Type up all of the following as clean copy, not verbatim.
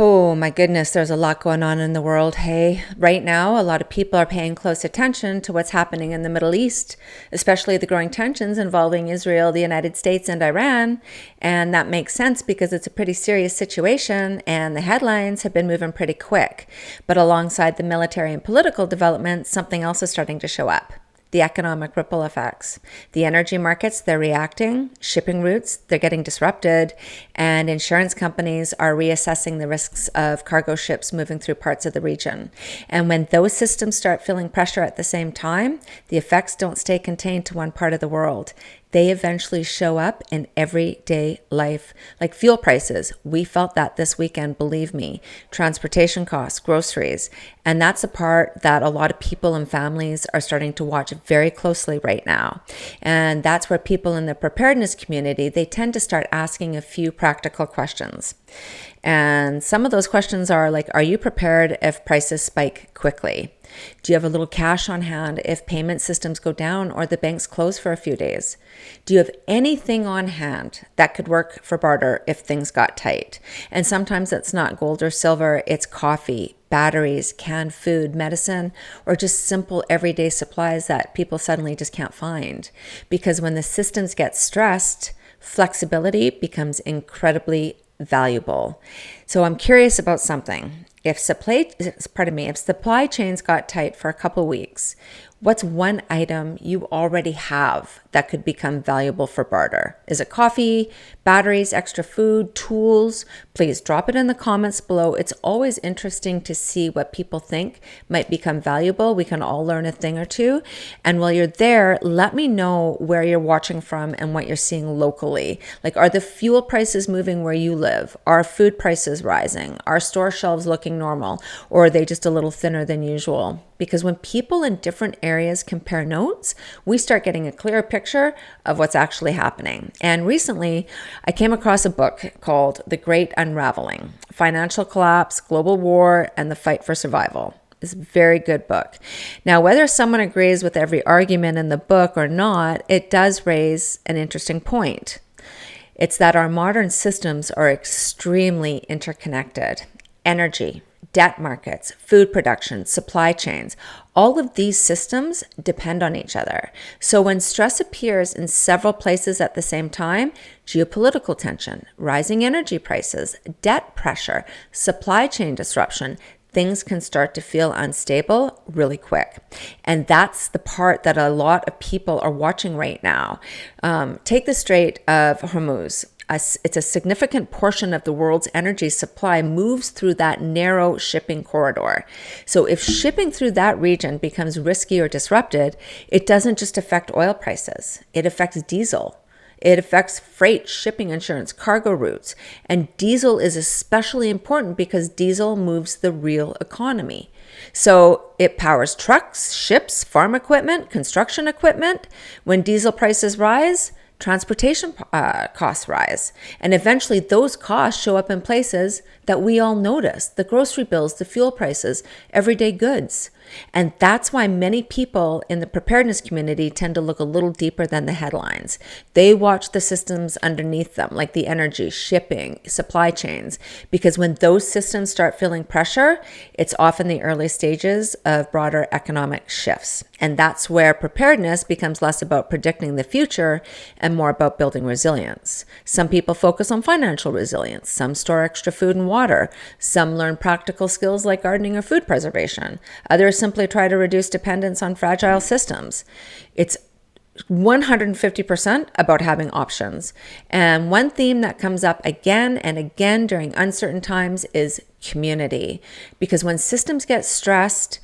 Oh my goodness, there's a lot going on in the world. Hey, right now, a lot of people are paying close attention to what's happening in the Middle East, especially the growing tensions involving Israel, the United States, and Iran. And that makes sense because it's a pretty serious situation and the headlines have been moving pretty quick. But alongside the military and political developments, something else is starting to show up. The economic ripple effects. The energy markets, they're reacting. Shipping routes, they're getting disrupted. And insurance companies are reassessing the risks of cargo ships moving through parts of the region. And when those systems start feeling pressure at the same time, the effects don't stay contained to one part of the world. They eventually show up in everyday life, like fuel prices. We felt that this weekend, believe me. Transportation costs, groceries. And that's a part that a lot of people and families are starting to watch very closely right now. And that's where people in the preparedness community, they tend to start asking a few practical questions. And some of those questions are like, are you prepared if prices spike quickly? Do you have a little cash on hand if payment systems go down or the banks close for a few days? Do you have anything on hand that could work for barter if things got tight? And sometimes it's not gold or silver, it's coffee, batteries, canned food, medicine, or just simple everyday supplies that people suddenly just can't find. Because when the systems get stressed, flexibility becomes incredibly valuable. So I'm curious about something. If supply chains got tight for a couple weeks, what's one item you already have that could become valuable for barter? Is it coffee, batteries, extra food, tools? Please drop it in the comments below. It's always interesting to see what people think might become valuable. We can all learn a thing or two. And while you're there, let me know where you're watching from and what you're seeing locally. Like, are the fuel prices moving where you live? Are food prices rising? Are store shelves looking normal? Or are they just a little thinner than usual? Because when people in different areas compare notes, we start getting a clearer picture of what's actually happening. And recently, I came across a book called The Great Unraveling: Financial Collapse, Global War, and the Fight for Survival. It's a very good book. Now, whether someone agrees with every argument in the book or not, it does raise an interesting point. It's that our modern systems are extremely interconnected. Energy, debt markets, food production, supply chains, all of these systems depend on each other. So when stress appears in several places at the same time, geopolitical tension, rising energy prices, debt pressure, supply chain disruption, things can start to feel unstable really quick. And that's the part that a lot of people are watching right now. Take the Strait of Hormuz. It's a significant portion of the world's energy supply moves through that narrow shipping corridor. So if shipping through that region becomes risky or disrupted, it doesn't just affect oil prices. It affects diesel. It affects freight, shipping insurance, cargo routes. And diesel is especially important because diesel moves the real economy. So it powers trucks, ships, farm equipment, construction equipment. When diesel prices rise, transportation costs rise. And eventually those costs show up in places that we all notice: the grocery bills, the fuel prices, everyday goods. And that's why many people in the preparedness community tend to look a little deeper than the headlines. They watch the systems underneath them, like the energy, shipping, supply chains, because when those systems start feeling pressure, it's often the early stages of broader economic shifts. And that's where preparedness becomes less about predicting the future and more about building resilience. Some people focus on financial resilience. Some store extra food and water. Some learn practical skills like gardening or food preservation. Others simply try to reduce dependence on fragile systems. It's 150% about having options. And one theme that comes up again and again during uncertain times is community. Because when systems get stressed,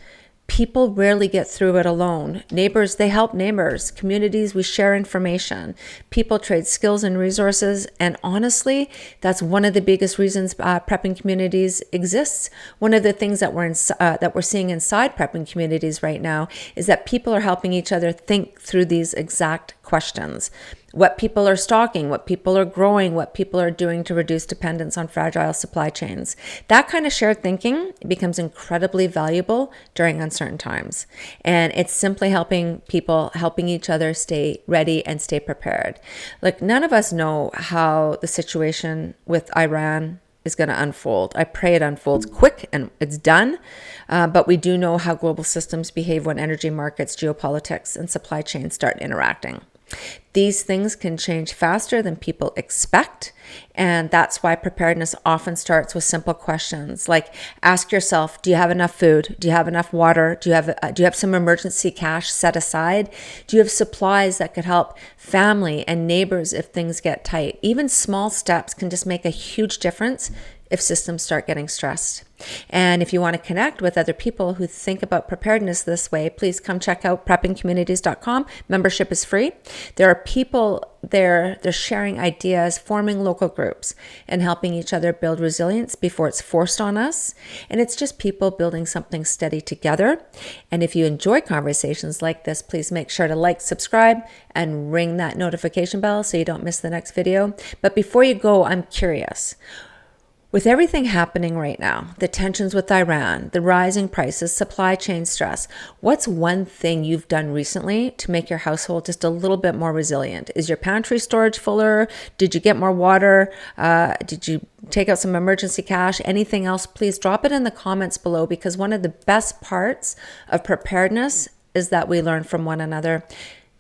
people rarely get through it alone. Neighbors, they help neighbors. Communities, we share information. People trade skills and resources. And honestly, that's one of the biggest reasons prepping communities exists. One of the things that we're seeing inside prepping communities right now is that people are helping each other think through these exact questions. What people are stocking, what people are growing, what people are doing to reduce dependence on fragile supply chains. That kind of shared thinking becomes incredibly valuable during uncertain times. And it's simply helping each other stay ready and stay prepared. Like, none of us know how the situation with Iran is going to unfold. I pray it unfolds quick and it's done. But we do know how global systems behave when energy markets, geopolitics, and supply chains start interacting. These things can change faster than people expect. And that's why preparedness often starts with simple questions like ask yourself, do you have enough food? Do you have enough water? Do you have some emergency cash set aside? Do you have supplies that could help family and neighbors if things get tight? Even small steps can just make a huge difference if systems start getting stressed. And if you want to connect with other people who think about preparedness this way, please come check out preppingcommunities.com. Membership is free. There are people there, they're sharing ideas, forming local groups, and helping each other build resilience before it's forced on us. And it's just people building something steady together. And if you enjoy conversations like this, please make sure to like, subscribe, and ring that notification bell so you don't miss the next video. But before you go, I'm curious. With everything happening right now, the tensions with Iran, the rising prices, supply chain stress, what's one thing you've done recently to make your household just a little bit more resilient? Is your pantry storage fuller? Did you get more water? Did you take out some emergency cash? Anything else? Please drop it in the comments below, because one of the best parts of preparedness is that we learn from one another.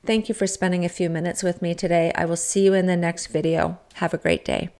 Thank you for spending a few minutes with me today. I will see you in the next video. Have a great day.